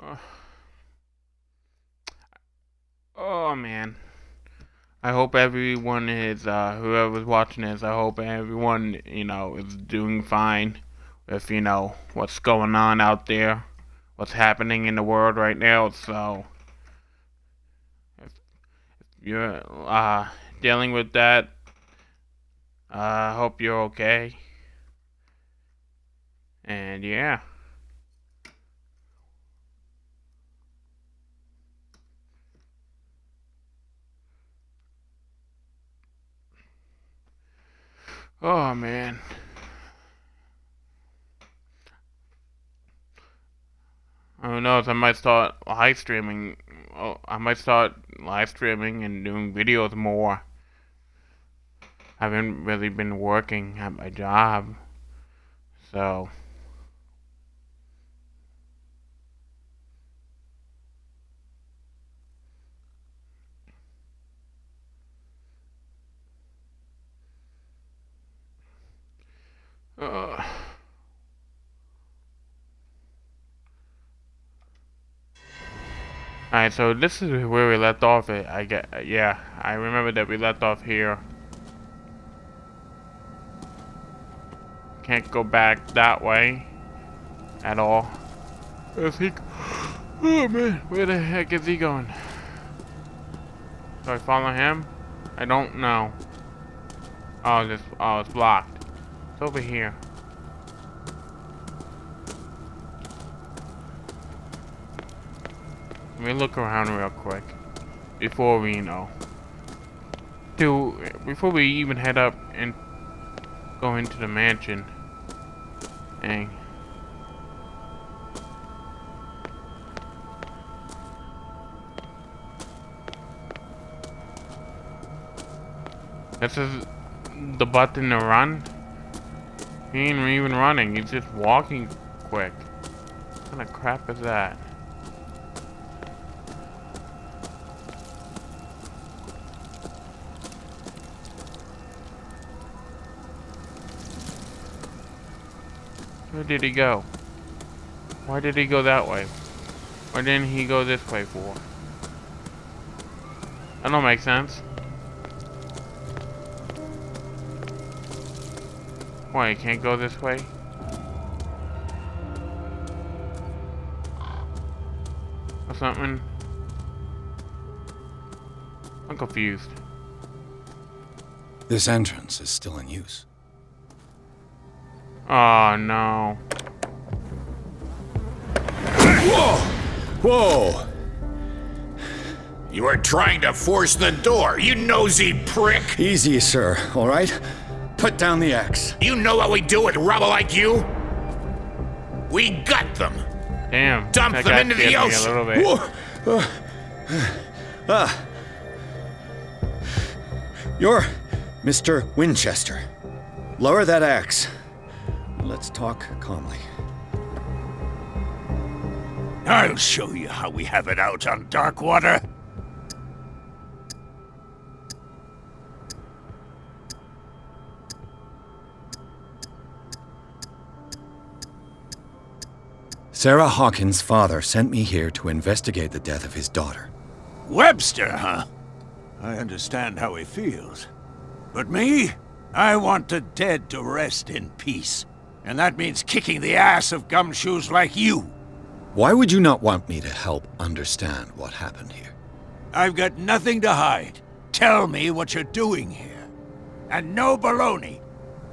Uh, oh man. I hope everyone is, whoever's watching this, I hope everyone, is doing fine with, what's going on out there, what's happening in the world right now. So, if you're, dealing with that, I hope you're okay. And yeah. Oh man. Who knows? I might start live streaming. Oh, I might start live streaming and doing videos more. I haven't really been working at my job, so uh, alright, so this is where we left off. Yeah, I remember that we left off here. Can't go back that way at all. Is he? Oh man, where the heck is he going? Do I follow him? I don't know. Oh, it's blocked. It's over here. Let me look around real quick before before we even head up and go into the mansion. Dang. This is the button to run? He ain't even running, he's just walking quick. What kind of crap is that? Where did he go? Why did he go that way? Why didn't he go this way for? That don't make sense. Why, he can't go this way? Or something? I'm confused. This entrance is still in use. Oh no. Whoa! Whoa! You were trying to force the door, you nosy prick! Easy, sir, all right? Put down the axe. You know what we do with rubble like you? We gut them! Damn. Dump that them guy into the scared me ocean. a little bit. You're Mr. Winchester. Lower that axe. Let's talk calmly. I'll show you how we have it out on Darkwater. Sarah Hawkins' father sent me here to investigate the death of his daughter. Webster, huh? I understand how he feels. But me? I want the dead to rest in peace. And that means kicking the ass of gumshoes like you. Why would you not want me to help understand what happened here? I've got nothing to hide. Tell me what you're doing here. And no baloney.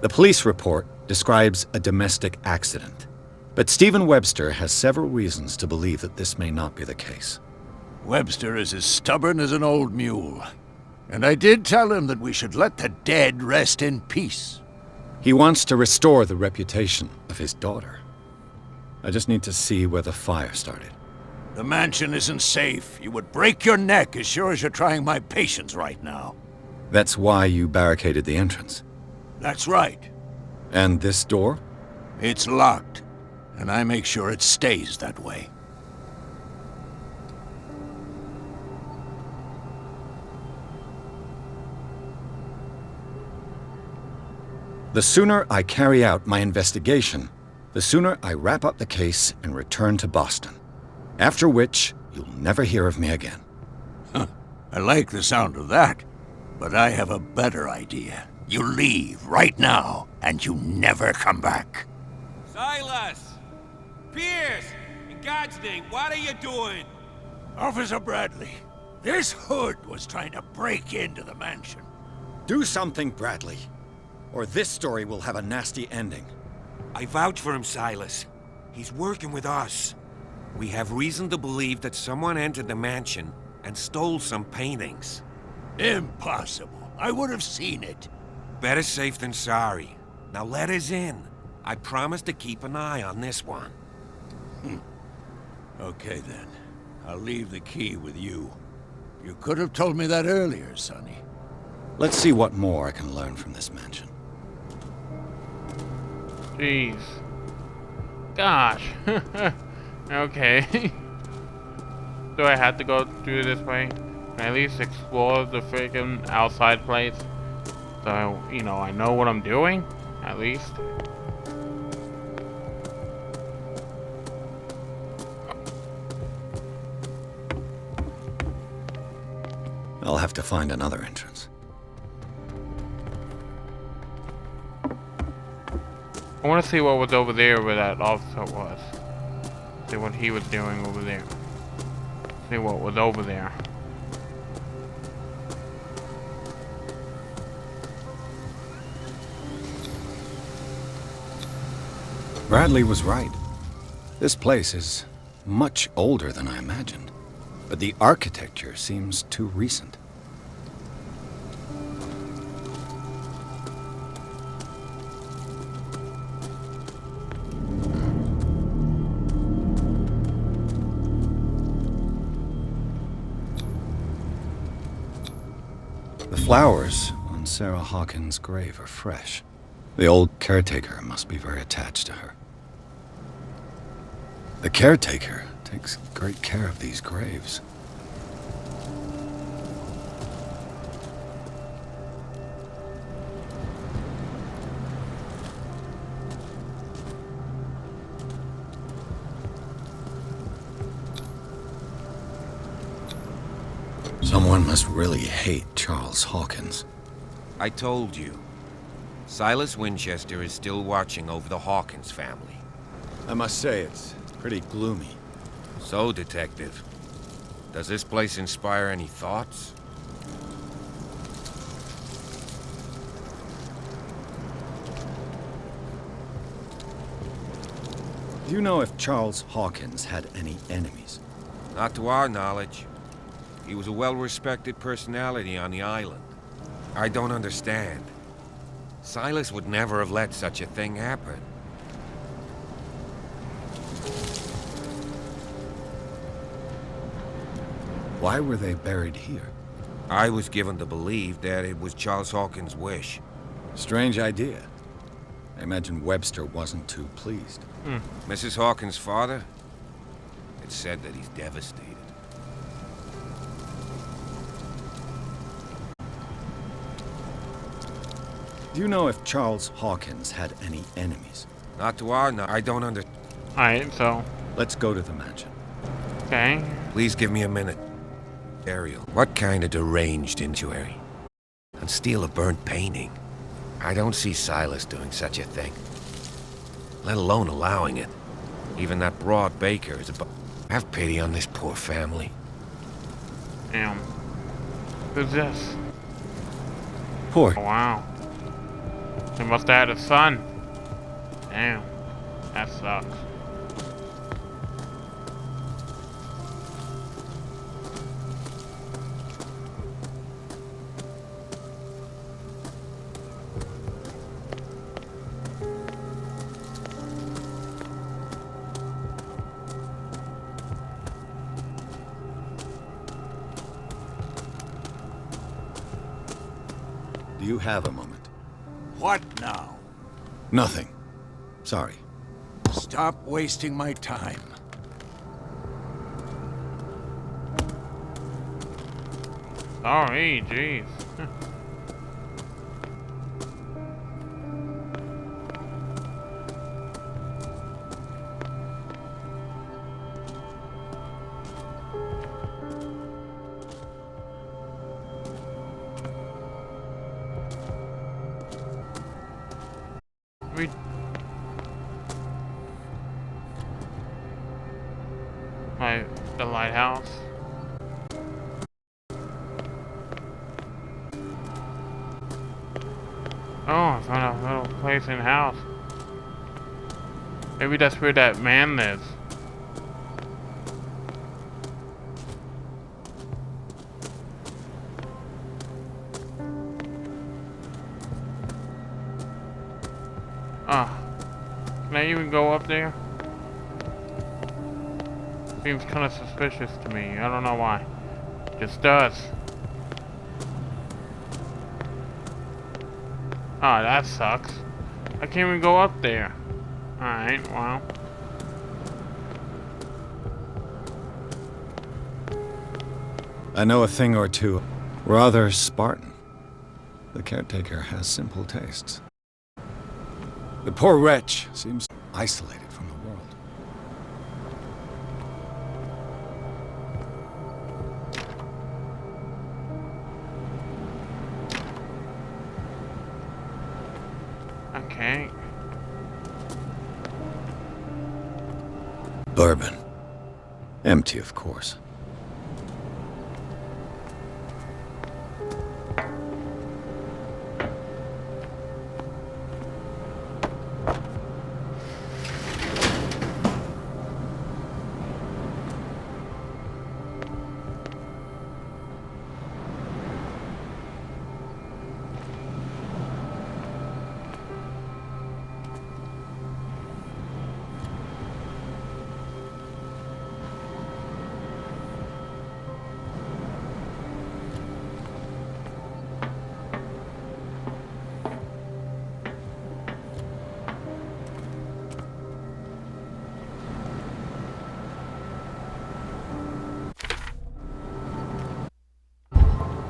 The police report describes a domestic accident. But Stephen Webster has several reasons to believe that this may not be the case. Webster is as stubborn as an old mule. And I did tell him that we should let the dead rest in peace. He wants to restore the reputation of his daughter. I just need to see where the fire started. The mansion isn't safe. You would break your neck as sure as you're trying my patience right now. That's why you barricaded the entrance. That's right. And this door? It's locked, and I make sure it stays that way. The sooner I carry out my investigation, the sooner I wrap up the case and return to Boston. After which, you'll never hear of me again. I like the sound of that, but I have a better idea. You leave right now, and you never come back. Silas! Pierce! In God's name, what are you doing? Officer Bradley, this hood was trying to break into the mansion. Do something, Bradley, or this story will have a nasty ending. I vouch for him, Silas. He's working with us. We have reason to believe that someone entered the mansion and stole some paintings. Impossible. I would have seen it. Better safe than sorry. Now let us in. I promise to keep an eye on this one. Okay then. I'll leave the key with you. You could have told me that earlier, Sonny. Let's see what more I can learn from this mansion. Jeez. Gosh. Okay. Do I have to go through this way? Can I at least explore the freaking outside place? So, you know, I know what I'm doing? At least. I'll have to find another entrance. I want to see what was over there where that officer was. See what he was doing over there. See what was over there. Bradley was right. This place is much older than I imagined, but the architecture seems too recent. The flowers on Sarah Hawkins' grave are fresh. The old caretaker must be very attached to her. The caretaker takes great care of these graves. Someone must really hate Charles Hawkins. I told you. Silas Winchester is still watching over the Hawkins family. I must say, it's pretty gloomy. So, Detective, does this place inspire any thoughts? Do you know if Charles Hawkins had any enemies? Not to our knowledge. He was a well-respected personality on the island. I don't understand. Silas would never have let such a thing happen. Why were they buried here? I was given to believe that it was Charles Hawkins' wish. Strange idea. I imagine Webster wasn't too pleased. Mrs. Hawkins' father? It's said that he's devastated. Do you know if Charles Hawkins had any enemies? Not to our knowledge. I don't under... Alright, so. Let's go to the mansion. Okay. Please give me a minute. Ariel, what kind of deranged injury? And steal a burnt painting? I don't see Silas doing such a thing. Let alone allowing it. Even that broad Baker is about... Have pity on this poor family. Damn. Who's this? Poor. Oh, wow. He must have had a son. Damn. That sucks. Do you have a moment? What now? Nothing. Sorry. Stop wasting my time. Sorry, jeez. We the lighthouse. Oh, I found a little place in the house. Maybe that's where that man lives. Ah, can I even go up there? Seems kind of suspicious to me. I don't know why. Just does. Ah, that sucks. I can't even go up there. Alright, well. I know a thing or two. Rather Spartan. The caretaker has simple tastes. The poor wretch seems isolated from the world. Okay. Bourbon. Empty, of course.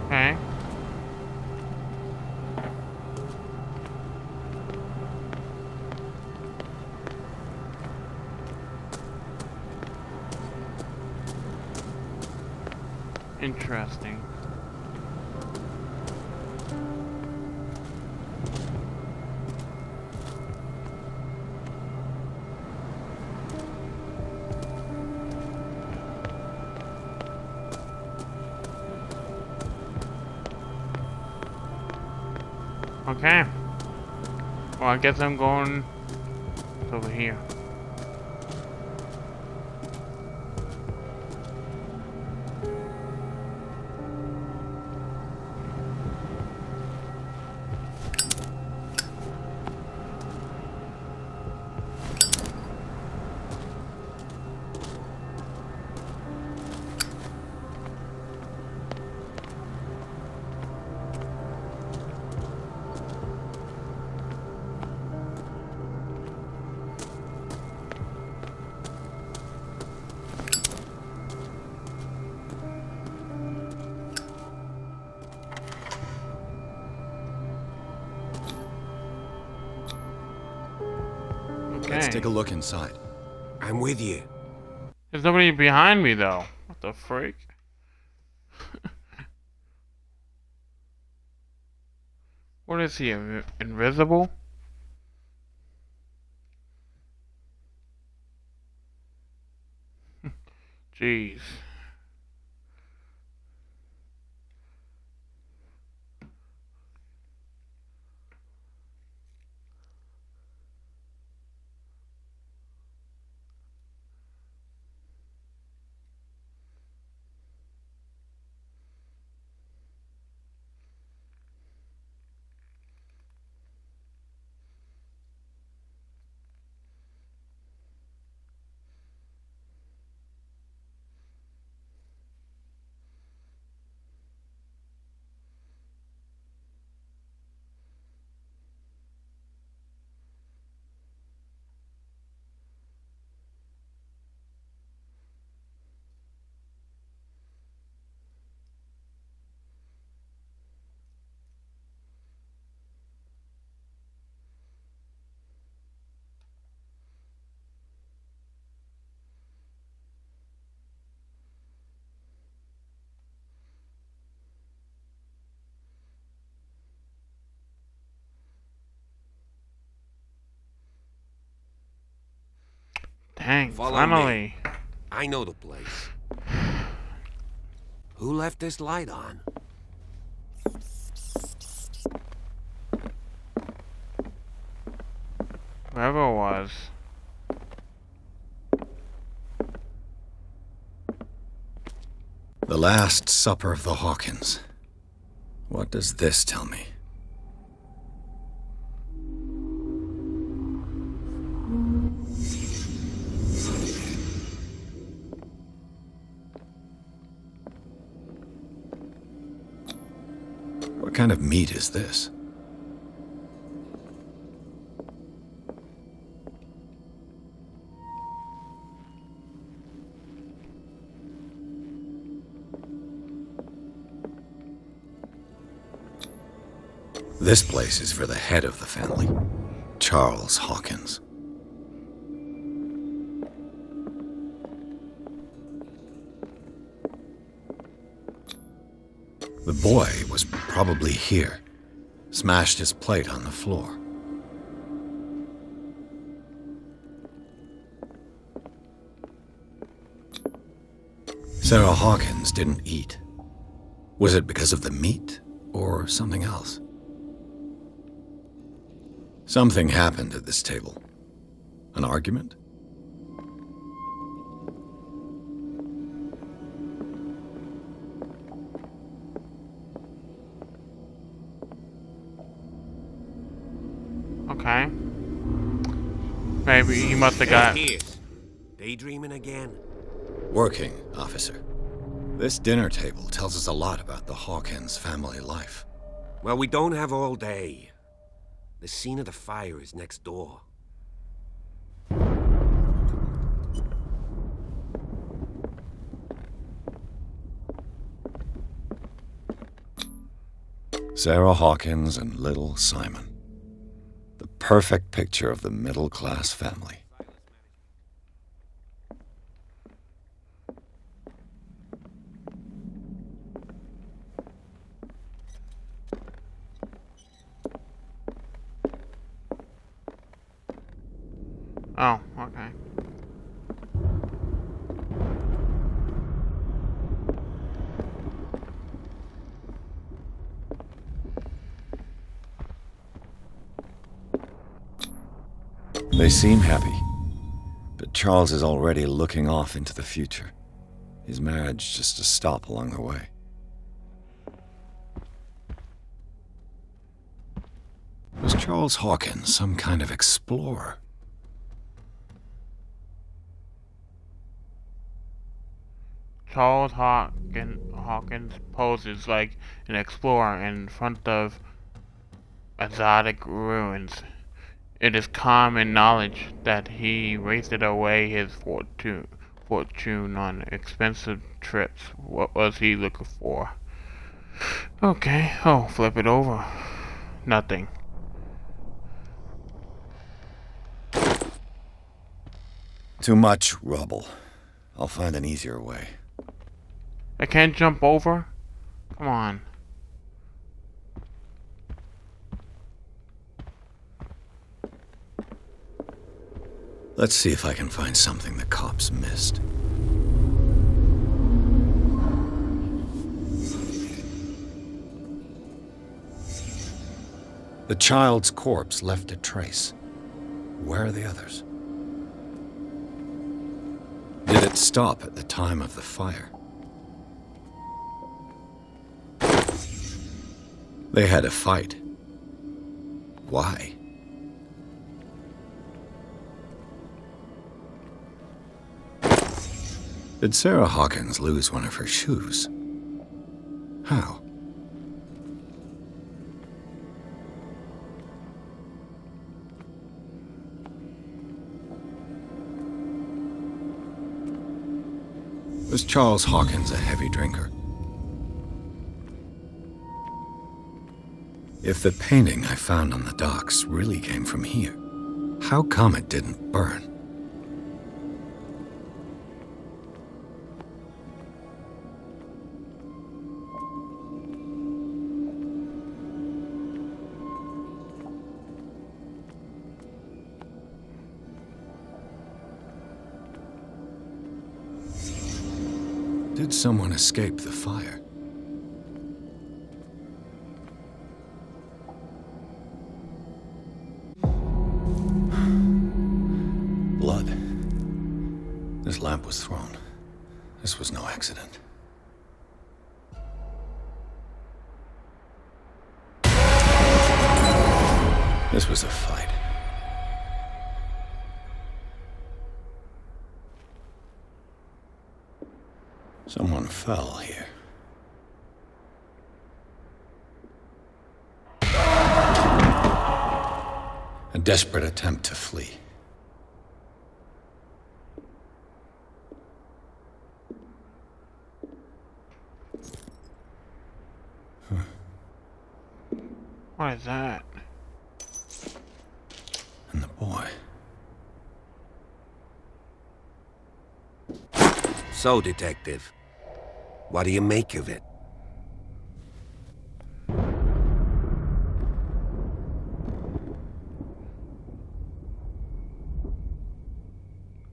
Okay. Interesting. Okay. Well, I guess I'm going over here. Let's Okay. take a look inside. I'm with you. There's nobody behind me though. What the freak? What is he? Invisible? Jeez. dang, Follow finally. me. I know the place. Who left this light on? Whoever it was. The Last Supper of the Hawkins. What does this tell me? What kind of meat is this? This place is for the head of the family, Charles Hawkins. The boy was probably here, smashed his plate on the floor. Sarah Hawkins didn't eat. Was it because of the meat or something else? Something happened at this table. An argument? Okay. Maybe he must have got... Pierce. Daydreaming again? Working, officer. This dinner table tells us a lot about the Hawkins family life. Well, we don't have all day. The scene of the fire is next door. Sarah Hawkins and little Simon. The perfect picture of the middle-class family. Oh, okay. They seem happy, but Charles is already looking off into the future. His marriage just a stop along the way. Was Charles Hawkins some kind of explorer? Charles Hawkins poses like an explorer in front of exotic ruins. It is common knowledge that he wasted away his fortune on expensive trips. What was he looking for? Okay, oh, flip it over. Nothing. Too much rubble. I'll find an easier way. I can't jump over? Come on. Let's see if I can find something the cops missed. The child's corpse left a trace. Where are the others? Did it stop at the time of the fire? They had a fight. Why? Did Sarah Hawkins lose one of her shoes? How? Was Charles Hawkins a heavy drinker? If the painting I found on the docks really came from here, how come it didn't burn? Did someone escape the fire? Blood. This lamp was thrown. This was no accident. This was a fight. Someone fell here. A desperate attempt to flee. What is that? And the boy. So, Detective, what do you make of it?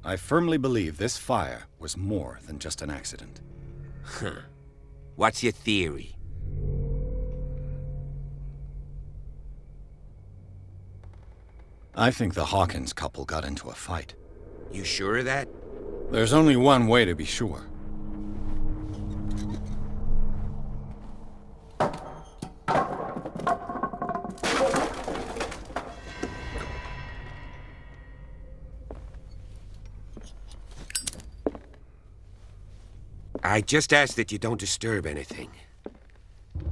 I firmly believe this fire was more than just an accident. What's your theory? I think the Hawkins couple got into a fight. You sure of that? There's only one way to be sure. I just ask that you don't disturb anything.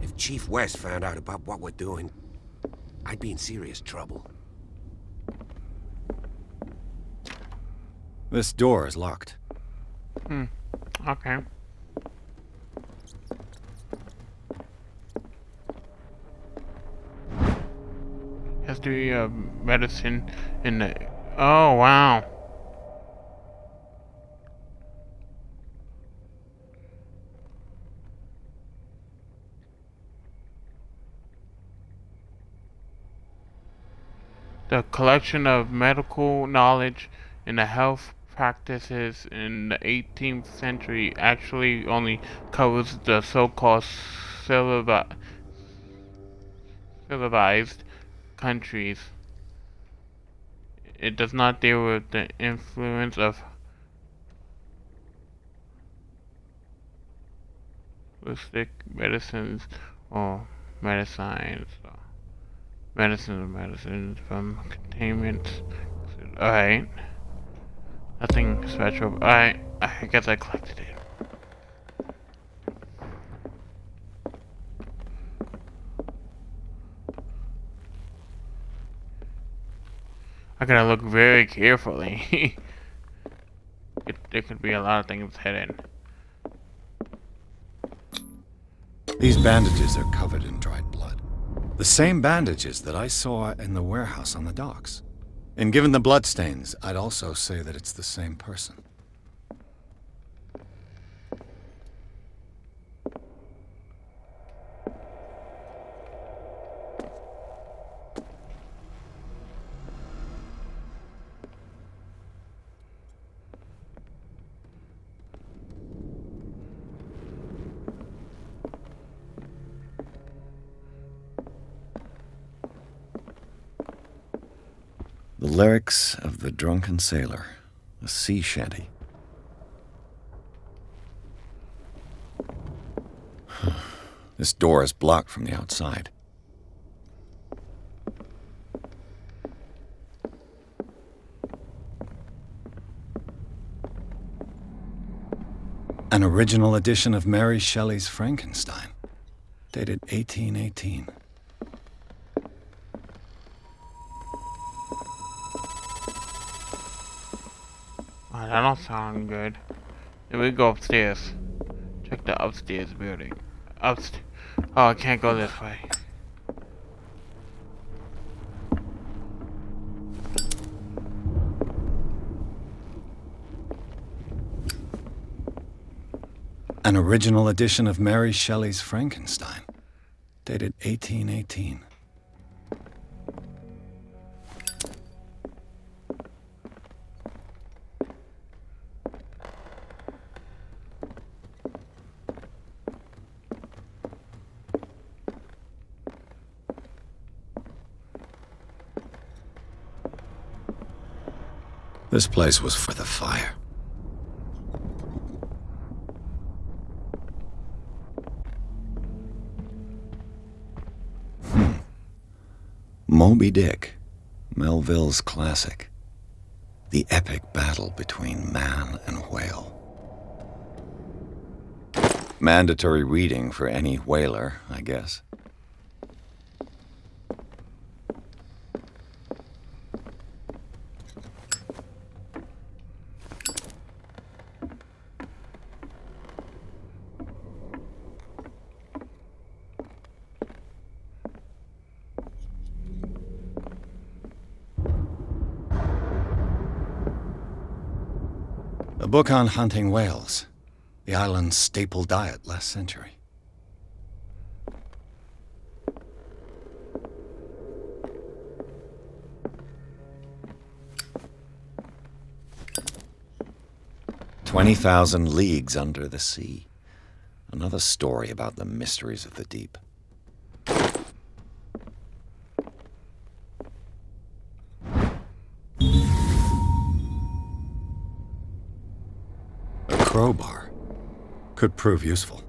If Chief West found out about what we're doing, I'd be in serious trouble. This door is locked. Okay. History of medicine in the... Oh, wow. The collection of medical knowledge in the health practices in the 18th century actually only covers the so-called civilized countries. It does not deal with the influence of holistic medicines or medicines from containment. Alright. Nothing special. Alright. I guess I collected it. I gotta look very carefully. There could be a lot of things hidden. These bandages are covered in dried blood. The same bandages that I saw in the warehouse on the docks. And given the bloodstains, I'd also say that it's the same person. The lyrics of the drunken sailor, a sea shanty. This door is blocked from the outside. An original edition of Mary Shelley's Frankenstein, dated 1818. Oh, that don't sound good. Then we go upstairs. Check the upstairs building. Oh, I can't go this way. An original edition of Mary Shelley's Frankenstein, dated 1818. This place was for the fire. Moby Dick, Melville's classic. The epic battle between man and whale. Mandatory reading for any whaler, I guess. A book on hunting whales, the island's staple diet last century. "20,000 Leagues Under the Sea." Another story about the mysteries of the deep. A crowbar could prove useful.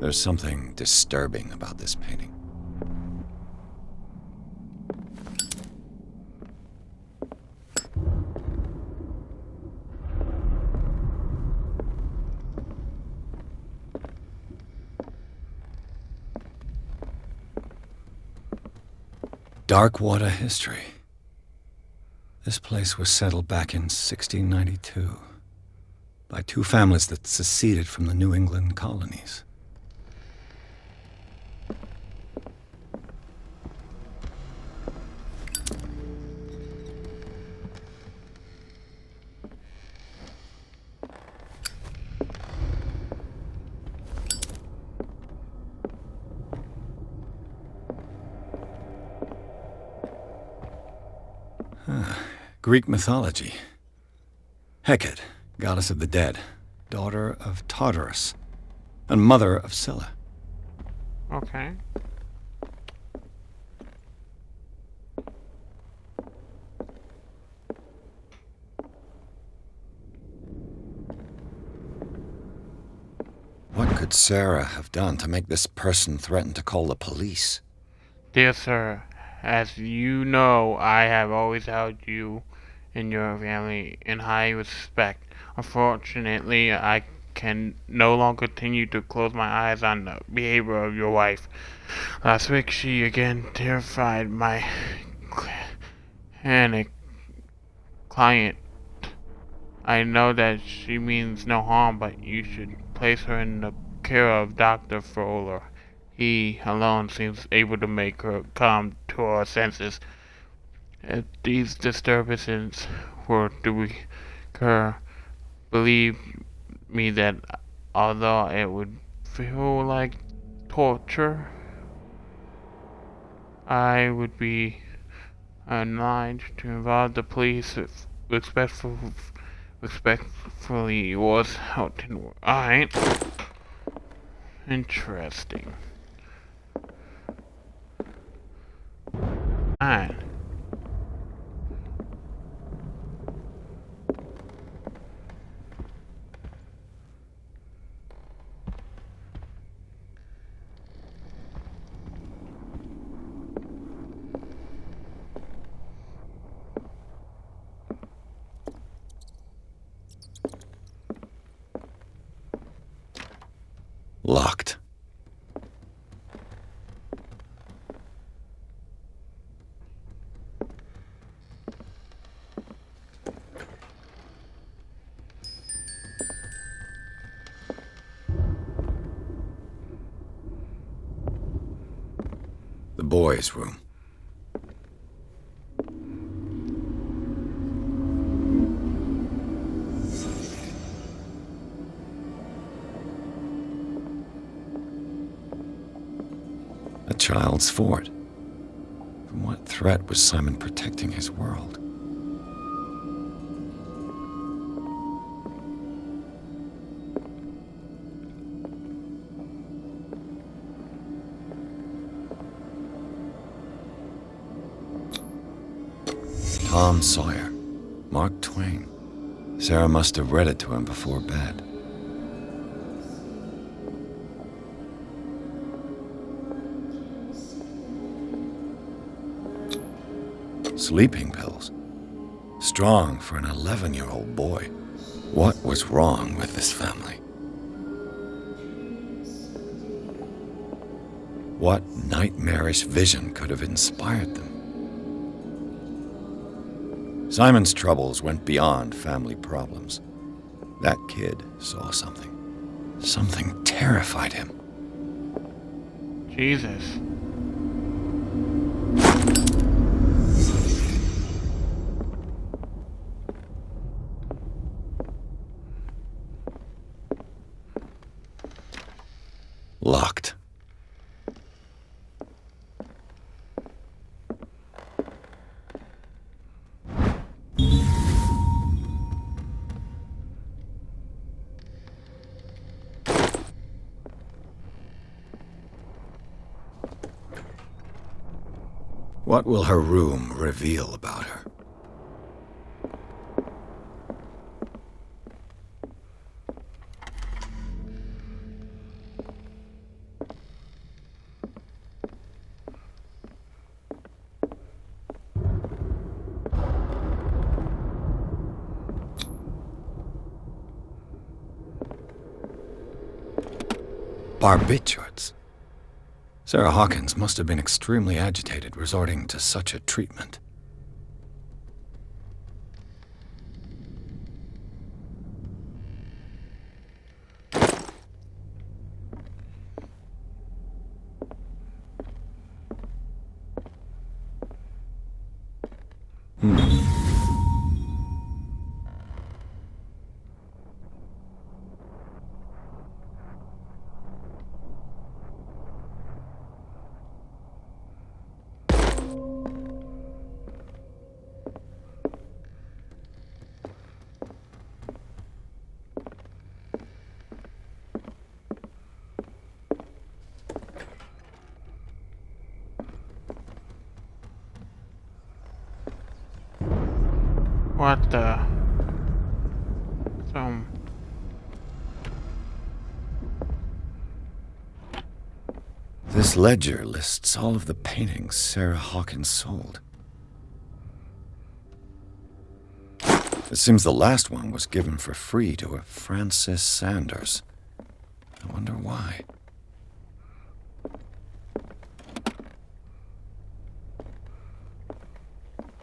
There's something disturbing about this painting. Darkwater history. This place was settled back in 1692 by two families that seceded from the New England colonies. Greek mythology. Hecate, goddess of the dead, daughter of Tartarus, and mother of Scylla. Okay. What could Sarah have done to make this person threaten to call the police? Dear sir, as you know, I have always held you and your family in high respect. Unfortunately, I can no longer continue to close my eyes on the behavior of your wife. Last week, she again terrified my client. I know that she means no harm, but you should place her in the care of Dr. Fowler. He alone seems able to make her come to her senses. If these disturbances were to occur, believe me that although it would feel like torture, I would be obliged to involve the police respectfully yours out in Alright. Interesting. Alright. Locked. The boys' room. A child's fort. From what threat was Simon protecting his world? Tom Sawyer. Mark Twain. Sarah must have read it to him before bed. Sleeping pills. Strong for an 11-year-old boy. What was wrong with this family? What nightmarish vision could have inspired them? Simon's troubles went beyond family problems. That kid saw something. Something terrified him. Jesus. Locked. What will her room reveal about her? Barbiturates. Sarah Hawkins must have been extremely agitated resorting to such a treatment. What the? This ledger lists all of the paintings Sarah Hawkins sold. It seems the last one was given for free to a Francis Sanders. I wonder why.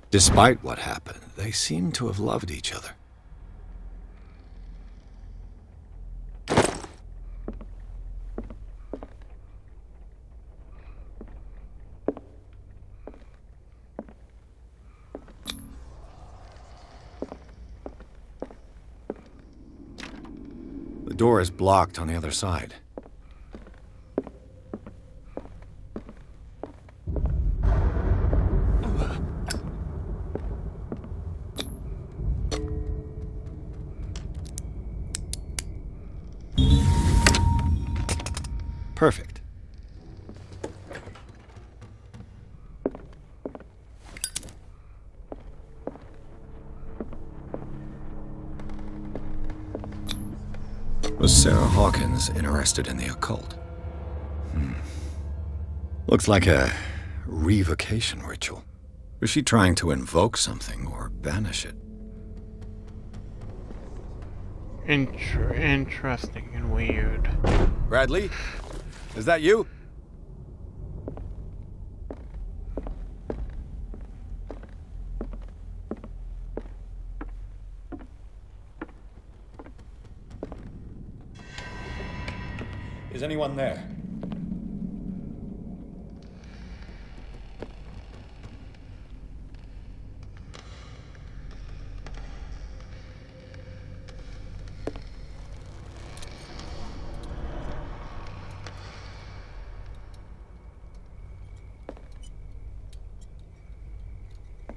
Despite what happened, they seem to have loved each other. The door is blocked on the other side. Perfect. Was Sarah Hawkins interested in the occult? Looks like a revocation ritual. Was she trying to invoke something or banish it? Interesting and weird. Bradley? Is that you? Is anyone there?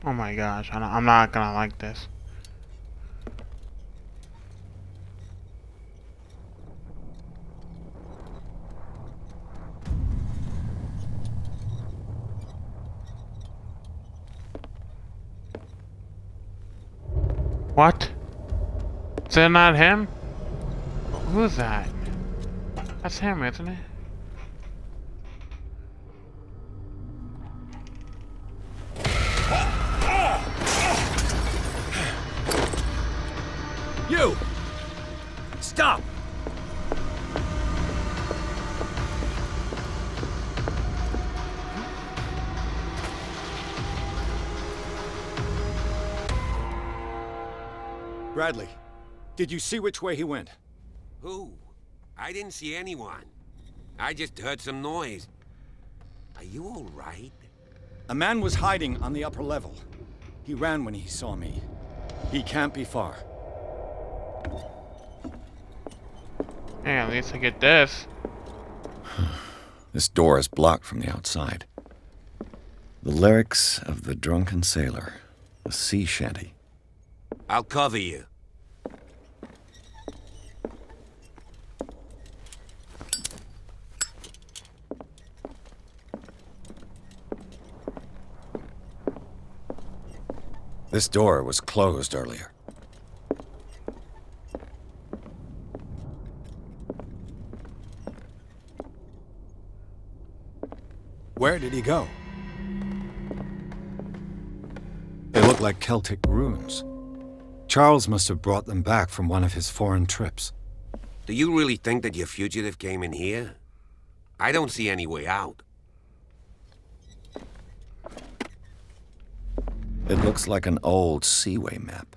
Oh my gosh, I'm not gonna like this. What? Is that not him? Who's that? That's him, isn't it? You! Stop! Bradley, did you see which way he went? Who? I didn't see anyone. I just heard some noise. Are you all right? A man was hiding on the upper level. He ran when he saw me. He can't be far. Hey, at least I get this. This door is blocked from the outside. The lyrics of the drunken sailor. A sea shanty. I'll cover you. This door was closed earlier. Where did he go? They look like Celtic runes. Charles must have brought them back from one of his foreign trips. Do you really think that your fugitive came in here? I don't see any way out. It looks like an old seaway map.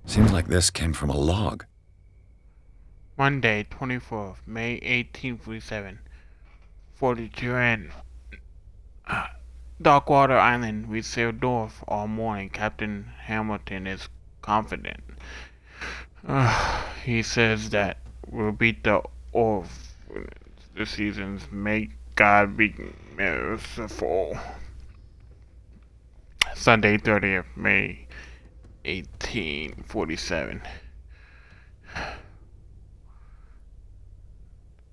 Seems like this came from a log. Monday, 24th, May 1847. 42 and Darkwater Island. We sailed north all morning. Captain Hamilton is confident. He says that we'll beat the off the seasons. May God be merciful. Sunday, 30th, May 1847.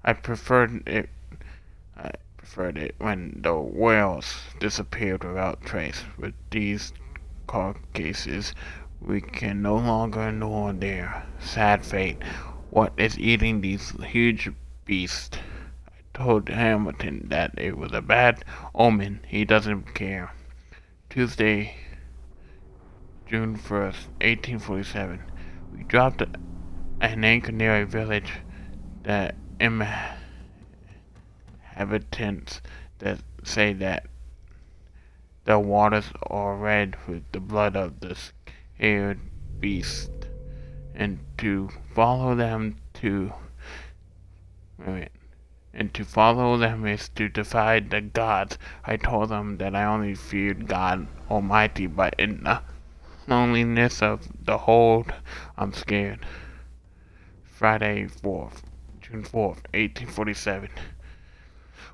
I preferred it when the whales disappeared without trace. With these carcasses, we can no longer ignore their sad fate. What is eating these huge beasts? I told Hamilton that it was a bad omen. He doesn't care. Tuesday, June 1st, 1847. We dropped an anchor near a village that inhabitants that say that the waters are red with the blood of the scared beast, and to follow them is to defy the gods. I told them that I only feared God Almighty, but in the loneliness of the hold, I'm scared. Friday, June 4th, 1847.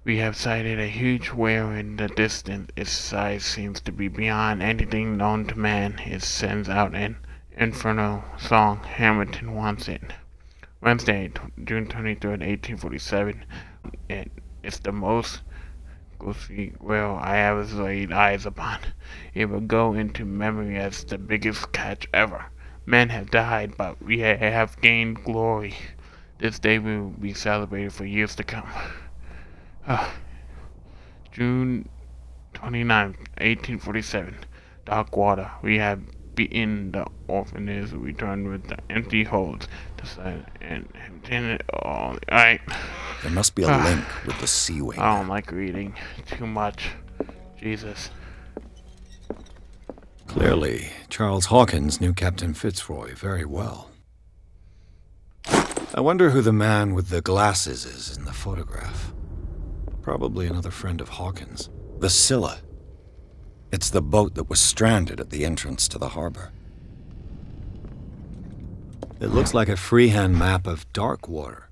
We have sighted a huge whale in the distance. Its size seems to be beyond anything known to man. It sends out an infernal song. Hamilton wants it. Wednesday, June 23rd, 1847. It's the most ghostly whale I ever laid eyes upon. It will go into memory as the biggest catch ever. Men have died, but we have gained glory. This day will be celebrated for years to come. June 29th, 1847. Darkwater. We have beaten the orphanages. We returned with the empty holds. Alright. There must be a link with the seaway I don't map. like reading too much. Jesus. Clearly, Charles Hawkins knew Captain Fitzroy very well. I wonder who the man with the glasses is in the photograph. Probably another friend of Hawkins. The Scylla. It's the boat that was stranded at the entrance to the harbor. It looks like a freehand map of Darkwater.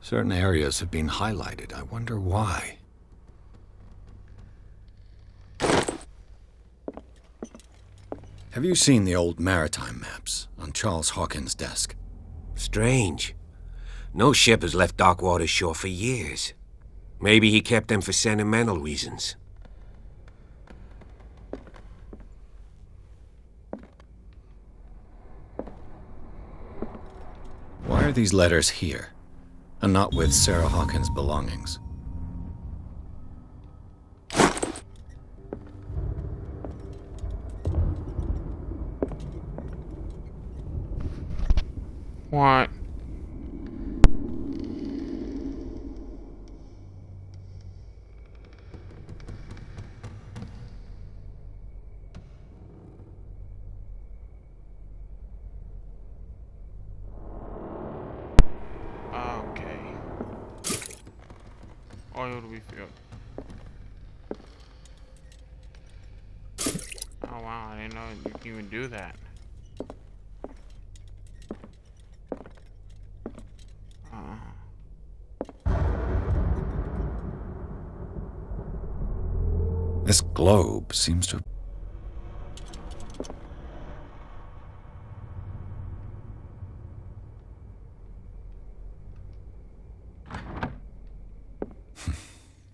Certain areas have been highlighted. I wonder why. Have you seen the old maritime maps on Charles Hawkins' desk? Strange. No ship has left Darkwater's shore for years. Maybe he kept them for sentimental reasons. Why are these letters here, and not with Sarah Hawkins' belongings? What? Okay. Oil to be filled. Oh wow, I didn't know you can even do that. This globe seems to...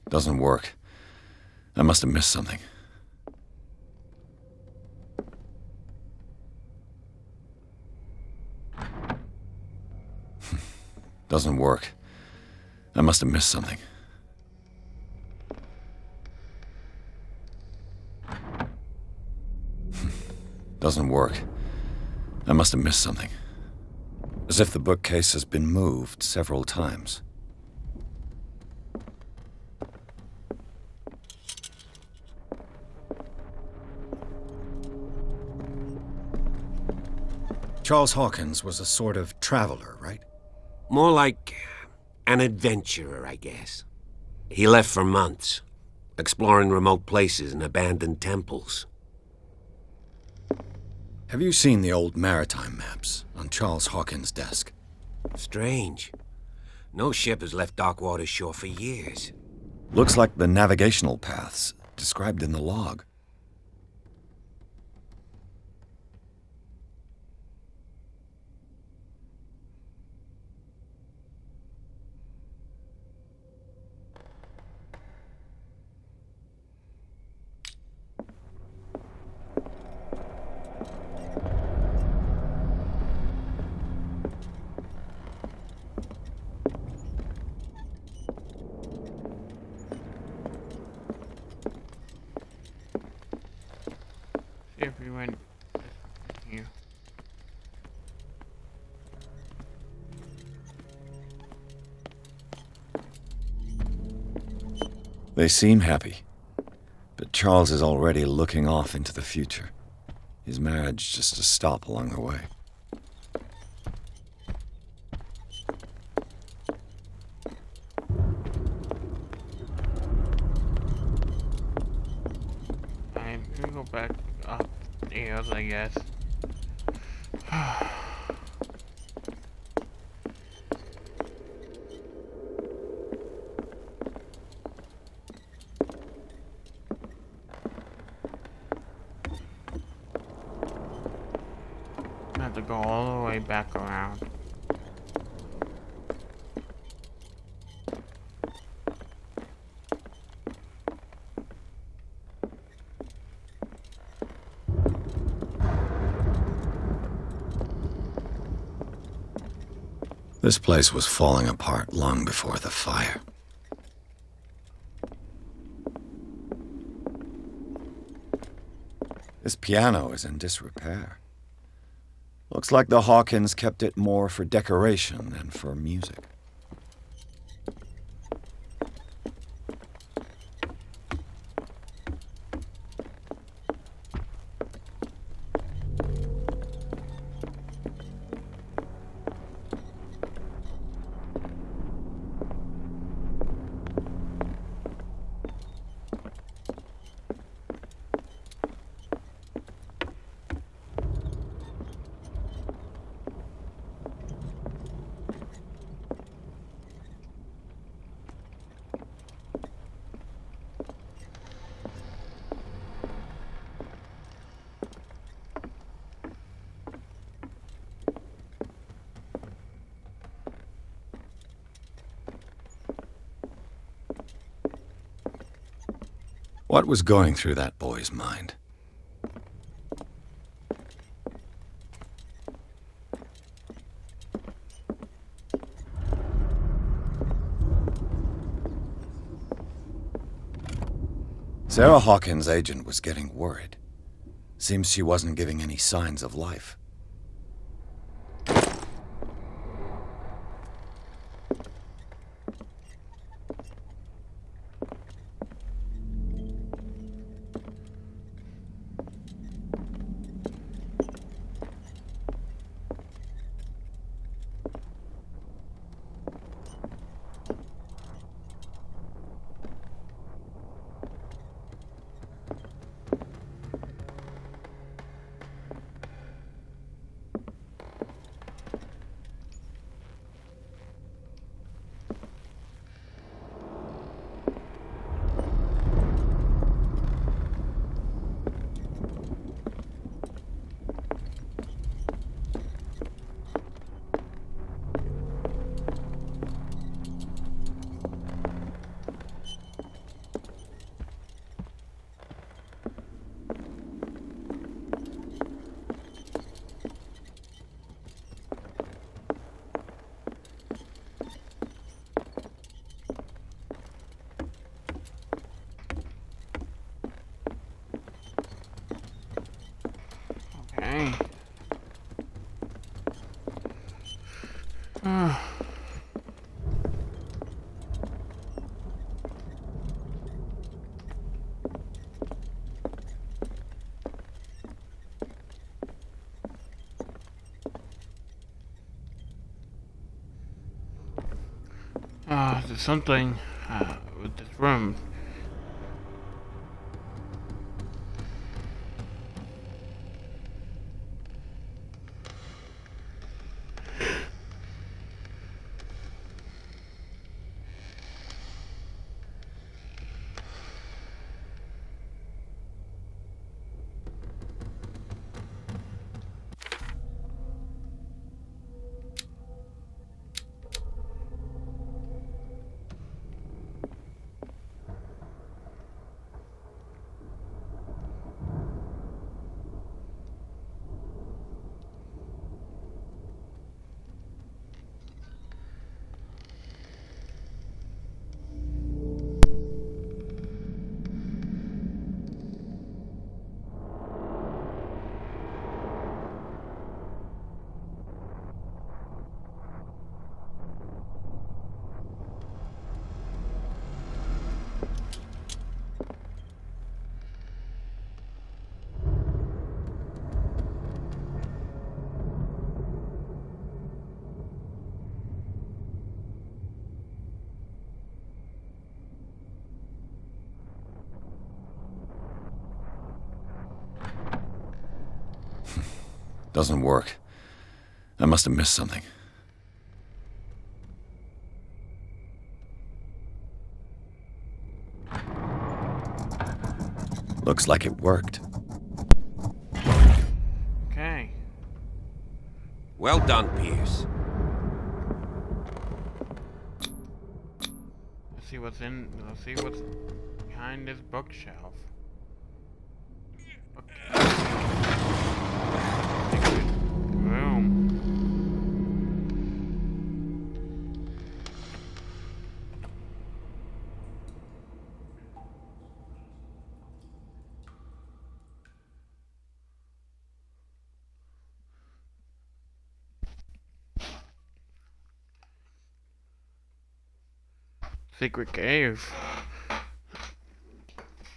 Doesn't work. I must have missed something. Doesn't work. I must have missed something. Doesn't work. I must have missed something. As if the bookcase has been moved several times. Charles Hawkins was a sort of traveler, right? More like an adventurer, I guess. He left for months, exploring remote places and abandoned temples. Have you seen the old maritime maps on Charles Hawkins' desk? Strange. No ship has left Darkwater's shore for years. Looks like the navigational paths described in the log. If we went here. They seem happy, but Charles is already looking off into the future. His marriage just to stop along the way. I'm gonna go back up stairs, I guess. I have to go all the way back around. This place was falling apart long before the fire. This piano is in disrepair. Looks like the Hawkins kept it more for decoration than for music. What was going through that boy's mind? Sarah Hawkins' agent was getting worried. Seems she wasn't giving any signs of life. Okay. There's something with this room. Doesn't work. I must have missed something. Looks like it worked. Okay. Well done, Pierce. Let's see what's behind this bookshelf. Secret room. Secret cave.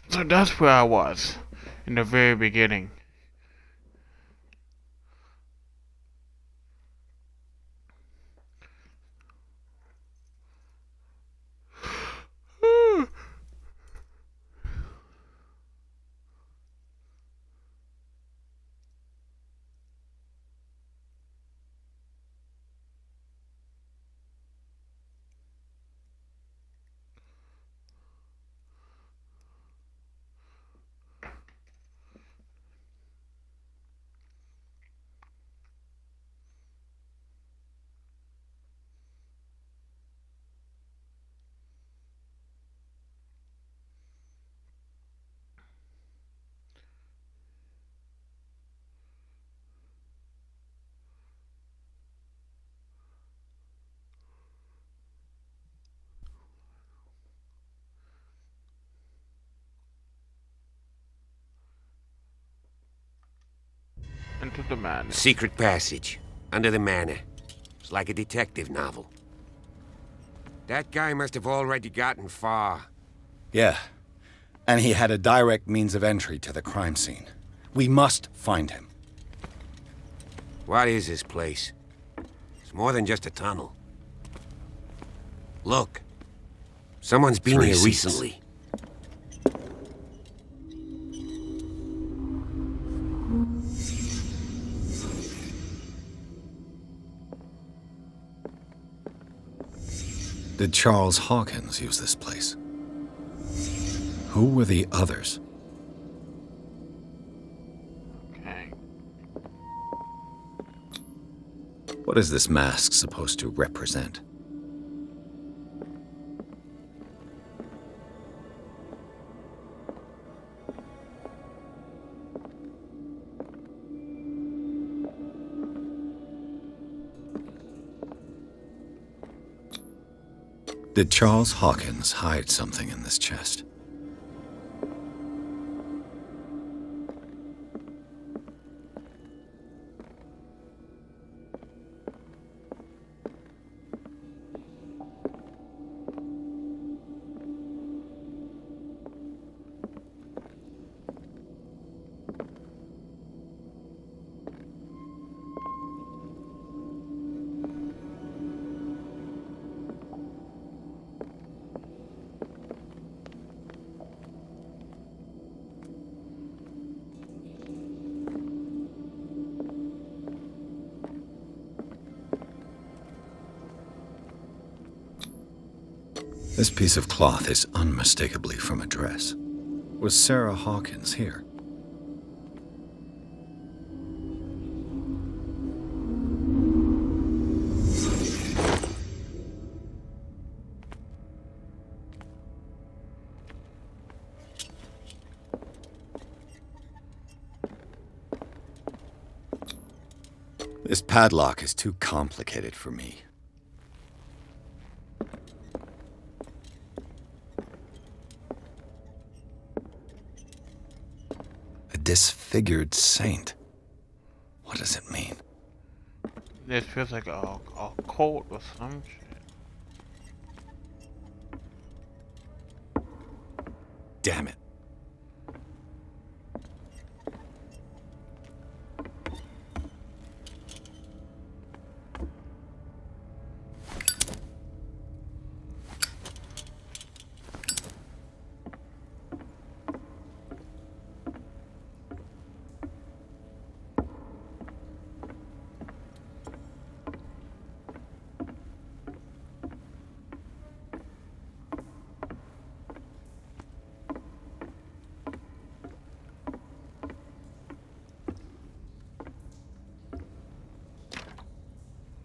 So that's where I was in the very beginning. Into the madness. Secret passage. Under the manor. It's like a detective novel. That guy must have already gotten far. Yeah. And he had a direct means of entry to the crime scene. We must find him. What is this place? It's more than just a tunnel. Look. Someone's been Three here seats. recently. Did Charles Hawkins use this place? Who were the others? Okay. What is this mask supposed to represent? Did Charles Hawkins hide something in this chest? This piece of cloth is unmistakably from a dress. Was Sarah Hawkins here? This padlock is too complicated for me. A disfigured saint. What does it mean? This feels like a cult or some shit. Damn it.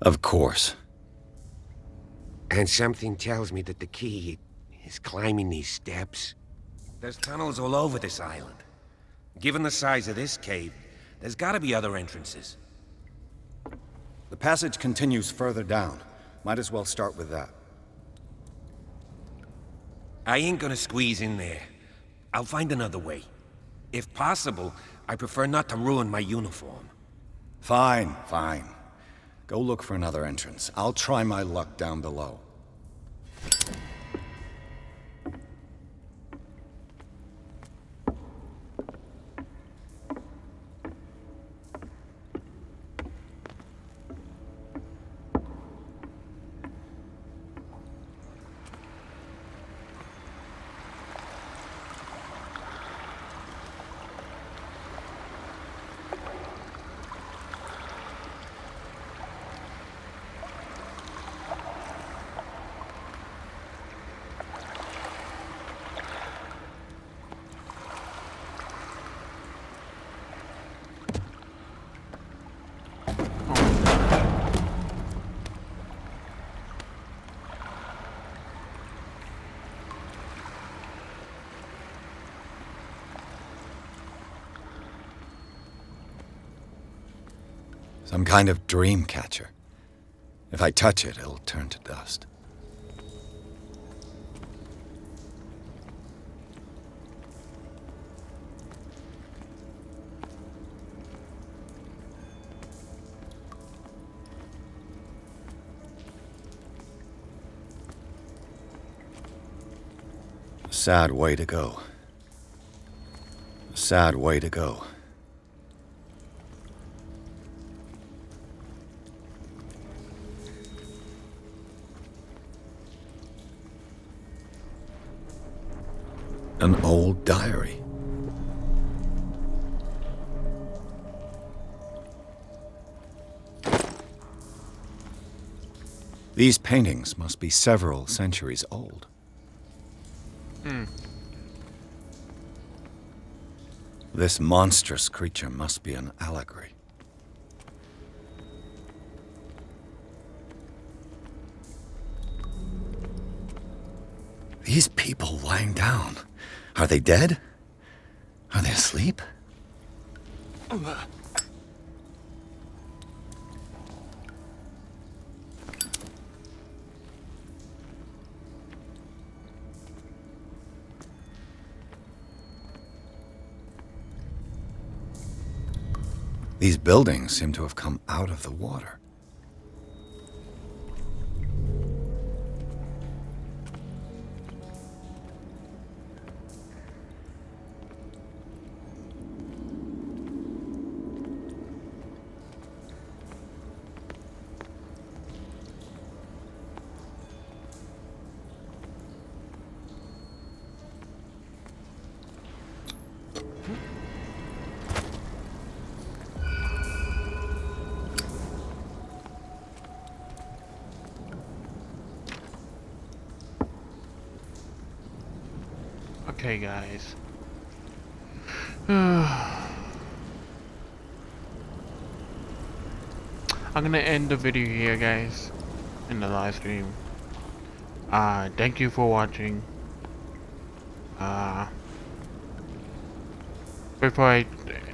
Of course. And something tells me that the key is climbing these steps. There's tunnels all over this island. Given the size of this cave, there's gotta be other entrances. The passage continues further down. Might as well start with that. I ain't gonna squeeze in there. I'll find another way. If possible, I prefer not to ruin my uniform. Fine, fine. Go look for another entrance. I'll try my luck down below. Some kind of dream catcher. If I touch it, it'll turn to dust. sad way to go. A sad way to go. An old diary. These paintings must be several centuries old. This monstrous creature must be an allegory. These people lying down, are they dead? Are they asleep? These buildings seem to have come out of the water. Okay, guys. I'm gonna end the video here, guys, in the live stream. Thank you for watching. Before I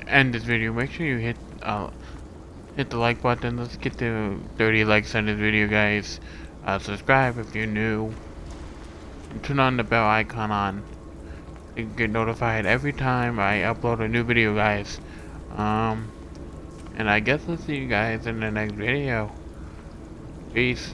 end this video, make sure you hit the like button. Let's get to 30 likes on this video, guys. Subscribe if you're new, and turn on the bell icon on. You can get notified every time I upload a new video, guys. And I guess I'll see you guys in the next video. Peace.